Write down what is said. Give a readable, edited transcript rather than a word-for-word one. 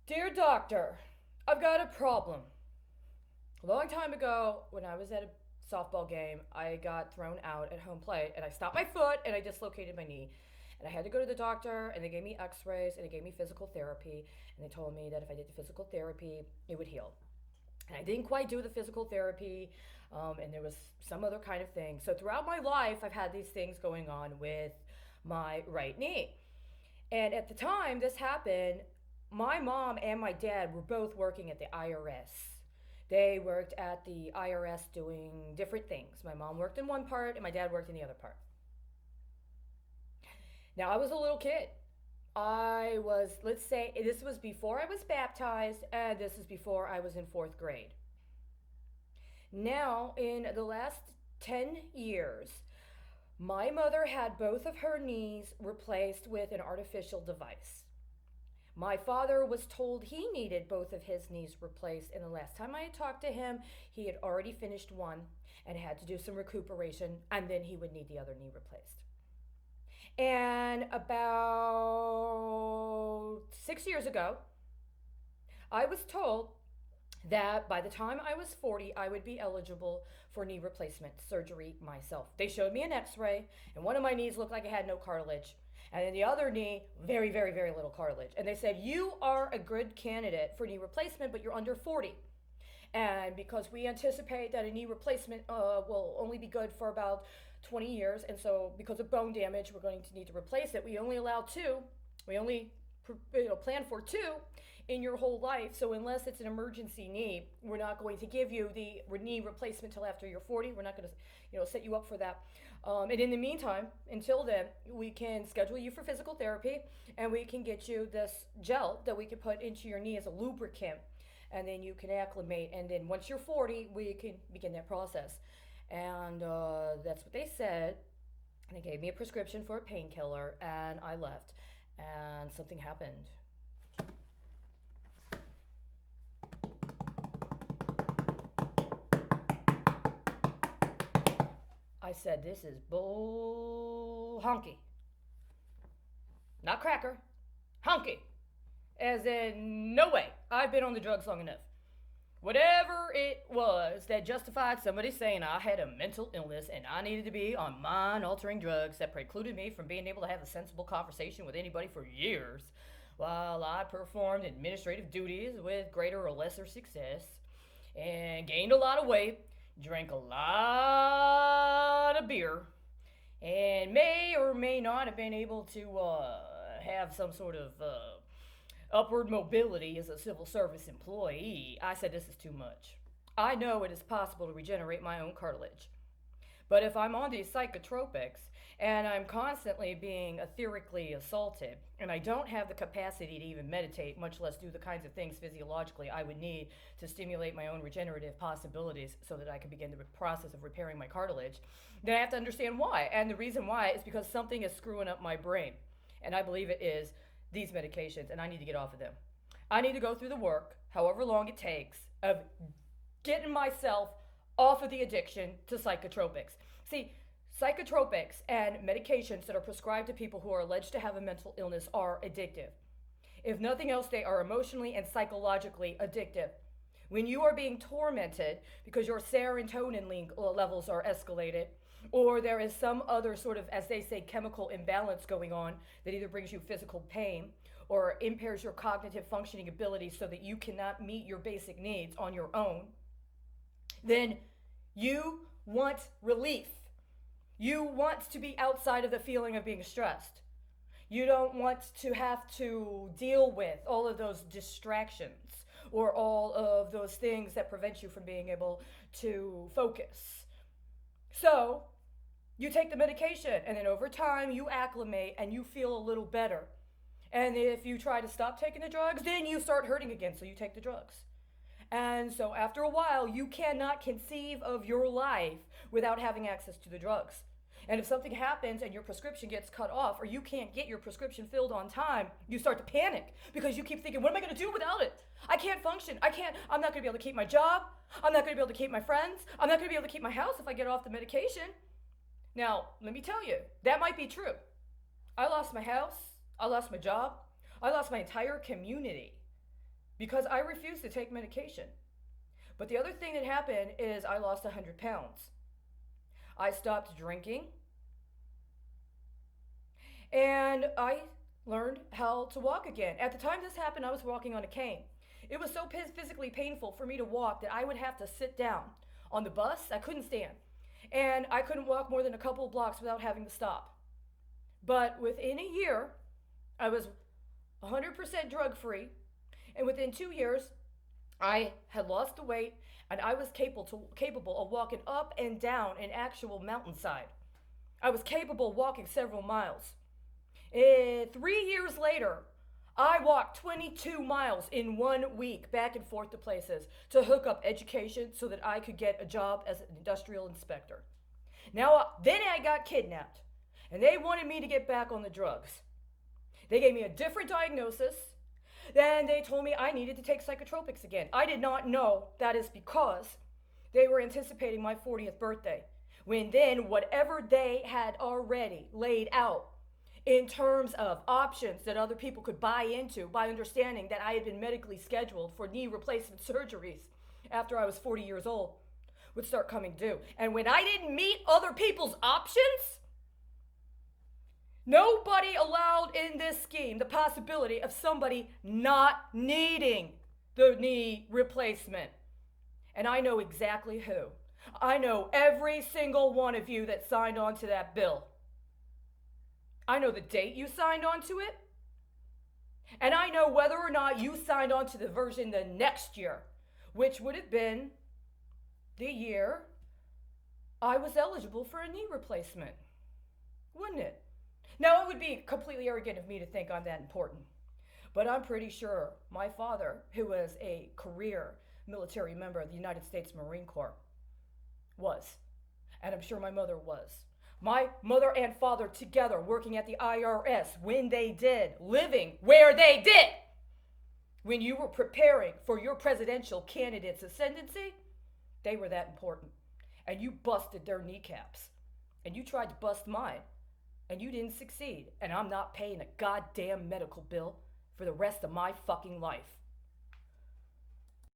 Dear doctor, I've got a problem. A long time ago, when I was at a softball game, I got thrown out at home plate and I stopped my foot and I dislocated my knee. And I had to go to the doctor and they gave me x rays and they gave me physical therapy. And they told me that if I did the physical therapy, it would heal. And I didn't quite do the physical therapy, and there was some other kind of thing. So throughout my life, I've had these things going on with my right knee. And at the time this happened, my mom and my dad were both working at the IRS. They worked at the IRS doing different things. My mom worked in one part and my dad worked in the other part. Now, I was a little kid. I was, let's say, this was before I was baptized, and this is before I was in fourth grade. Now, in the last 10 years, my mother had both of her knees replaced with an artificial device. My father was told he needed both of his knees replaced, and the last time I had talked to him, he had already finished one and had to do some recuperation, and then he would need the other knee replaced. And about 6 years ago, I was told that by the time I was 40, I would be eligible for knee replacement surgery myself. They showed me an x ray, and one of my knees looked like it had no cartilage. And then the other knee, very, very, very little cartilage. And they said, you are a good candidate for knee replacement, but you're under 40. And because we anticipate that a knee replacement will only be good for about 20 years, and so because of bone damage, we're going to need to replace it. We only allow two. We only plan for two in your whole life. So unless it's an emergency knee, we're not going to give you the knee replacement till after you're 40. We're not going to, set you up for that. And in the meantime, until then, we can schedule you for physical therapy, and we can get you this gel that we can put into your knee as a lubricant, and then you can acclimate. And then once you're 40, we can begin that process. And that's what they said. And they gave me a prescription for a painkiller, and I left. And something happened. I said, this is bull honky. Not cracker. Honky. As in, no way. I've been on the drugs long enough. Whatever it was that justified somebody saying I had a mental illness and I needed to be on mind altering drugs that precluded me from being able to have a sensible conversation with anybody for years, while I performed administrative duties with greater or lesser success, and gained a lot of weight, drank a lot of beer, and may or may not have been able to have some sort of upward mobility as a civil service employee. I said, this is too much. I know it is possible to regenerate my own cartilage. But if I'm on these psychotropics and I'm constantly being etherically assaulted and I don't have the capacity to even meditate, much less do the kinds of things physiologically I would need to stimulate my own regenerative possibilities so that I can begin the process of repairing my cartilage, then I have to understand why. And the reason why is because something is screwing up my brain. And I believe it is these medications, and I need to get off of them. I need to go through the work, however long it takes, of getting myself off of the addiction to psychotropics. See, psychotropics and medications that are prescribed to people who are alleged to have a mental illness are addictive. If nothing else, they are emotionally and psychologically addictive. When you are being tormented because your serotonin levels are escalated, or there is some other sort of, as they say, chemical imbalance going on that either brings you physical pain or impairs your cognitive functioning ability so that you cannot meet your basic needs on your own, then you want relief. You want to be outside of the feeling of being stressed. You don't want to have to deal with all of those distractions or all of those things that prevent you from being able to focus. So you take the medication, and then over time you acclimate and you feel a little better. And if you try to stop taking the drugs, then you start hurting again, so you take the drugs. And so after a while, you cannot conceive of your life without having access to the drugs. And if something happens and your prescription gets cut off or you can't get your prescription filled on time, you start to panic because you keep thinking, what am I going to do without it? I can't function. I'm not going to be able to keep my job. I'm not going to be able to keep my friends. I'm not going to be able to keep my house if I get off the medication. Now, let me tell you, that might be true. I lost my house. I lost my job. I lost my entire community because I refused to take medication. But the other thing that happened is I lost 100 pounds. I stopped drinking, and I learned how to walk again. At the time this happened, I was walking on a cane. It was so physically painful for me to walk that I would have to sit down. On the bus, I couldn't stand. And I couldn't walk more than a couple of blocks without having to stop. But within a year, I was 100% drug free. And within 2 years, I had lost the weight and I was capable of walking up and down an actual mountainside. I was capable of walking several miles. 3 years later, I walked 22 miles in 1 week back and forth to places to hook up education so that I could get a job as an industrial inspector. Then I got kidnapped, and they wanted me to get back on the drugs. They gave me a different diagnosis. Then they told me I needed to take psychotropics again. I did not know that is because they were anticipating my 40th birthday, when then whatever they had already laid out in terms of options that other people could buy into by understanding that I had been medically scheduled for knee replacement surgeries after I was 40 years old would start coming due. And when I didn't meet other people's options, nobody allowed in this scheme the possibility of somebody not needing the knee replacement. And I know exactly who. I know every single one of you that signed on to that bill. I know the date you signed on to it. And I know whether or not you signed on to the version the next year, which would have been the year I was eligible for a knee replacement. Wouldn't it? Now, it would be completely arrogant of me to think I'm that important. But I'm pretty sure my father, who was a career military member of the United States Marine Corps, was. And I'm sure my mother was. My mother and father together working at the IRS when they did, living where they did. When you were preparing for your presidential candidate's ascendancy, they were that important. And you busted their kneecaps. And you tried to bust mine. And you didn't succeed. And I'm not paying a goddamn medical bill for the rest of my fucking life.